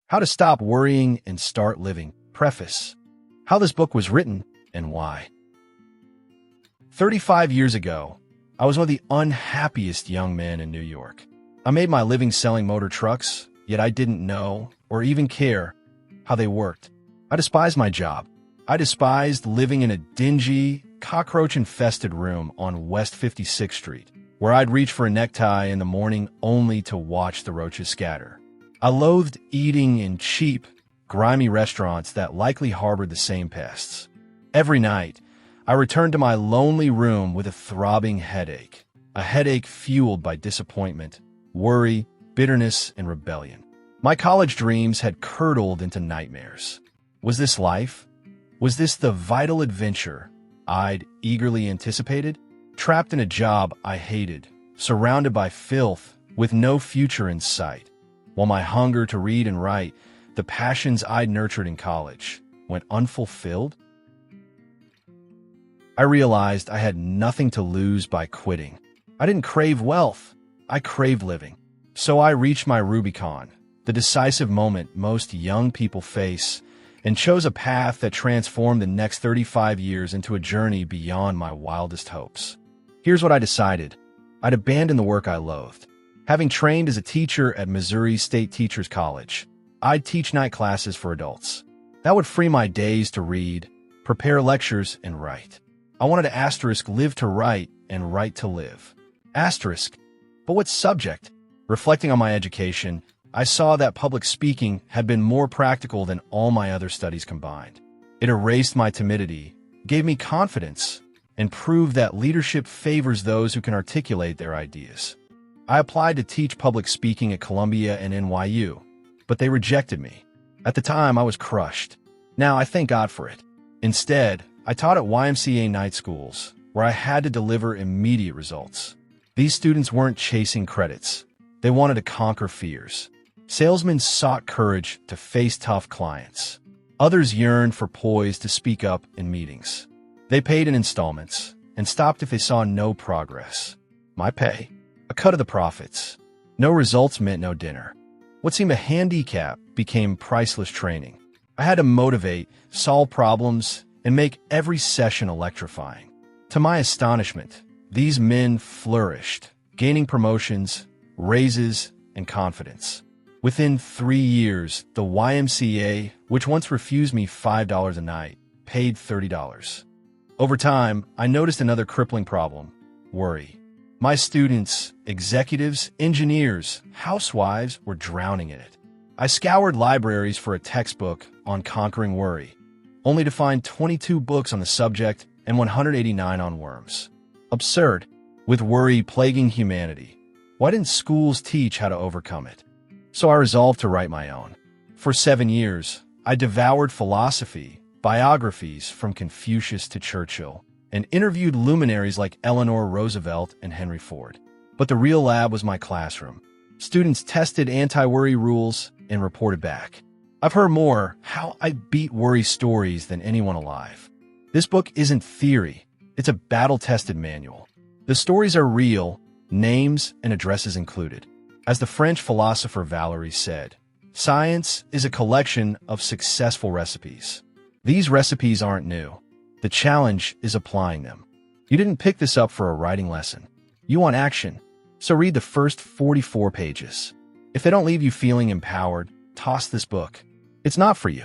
How to Stop Worrying and Start Living. Preface. How this book was written and why. 35 years ago, I was one of the unhappiest young men in New York. I made my living selling motor trucks, yet I didn't know or even care how they worked. I despised my job. I despised living in a dingy, cockroach-infested room on West 56th Street, where I'd reach for a necktie in the morning only to watch the roaches scatter. I loathed eating in cheap, grimy restaurants that likely harbored the same pests. Every night, I returned to my lonely room with a throbbing headache, a headache fueled by disappointment, worry, bitterness, and rebellion. My college dreams had curdled into nightmares. Was this life? Was this the vital adventure I'd eagerly anticipated? Trapped in a job I hated, surrounded by filth, with no future in sight, while my hunger to read and write, the passions I'd nurtured in college, went unfulfilled? I realized I had nothing to lose by quitting. I didn't crave wealth. I craved living. So I reached my Rubicon, the decisive moment most young people face, and chose a path that transformed the next 35 years into a journey beyond my wildest hopes. Here's what I decided. I'd abandon the work I loathed. Having trained as a teacher at Missouri State Teachers College, I'd teach night classes for adults. That would free my days to read, prepare lectures, and write. I wanted to asterisk live to write and write to live. Asterisk. But what subject? Reflecting on my education, I saw that public speaking had been more practical than all my other studies combined. It erased my timidity, gave me confidence, and proved that leadership favors those who can articulate their ideas. I applied to teach public speaking at Columbia and NYU, but they rejected me. At the time, I was crushed. Now, I thank God for it. Instead, I taught at YMCA night schools, where I had to deliver immediate results. These students weren't chasing credits. They wanted to conquer fears. Salesmen sought courage to face tough clients. Others yearned for poise to speak up in meetings. They paid in installments and stopped if they saw no progress. My pay? A cut of the profits. No results meant no dinner. What seemed a handicap became priceless training. I had to motivate, solve problems, and make every session electrifying. To my astonishment, these men flourished, gaining promotions, raises, and confidence. Within 3 years, the YMCA, which once refused me $5 a night, paid $30. Over time, I noticed another crippling problem: worry. My students, executives, engineers, housewives were drowning in it. I scoured libraries for a textbook on conquering worry, only to find 22 books on the subject and 189 on worms. Absurd. With worry plaguing humanity, why didn't schools teach how to overcome it? So I resolved to write my own. For 7 years, I devoured philosophy, biographies from Confucius to Churchill, and interviewed luminaries like Eleanor Roosevelt and Henry Ford. But the real lab was my classroom. Students tested anti-worry rules and reported back. I've heard more how I beat worry stories than anyone alive. This book isn't theory. It's a battle-tested manual. The stories are real, names and addresses included. As the French philosopher Valéry said, science is a collection of successful recipes. These recipes aren't new. The challenge is applying them. You didn't pick this up for a writing lesson. You want action, so read the first 44 pages. If they don't leave you feeling empowered, toss this book. It's not for you.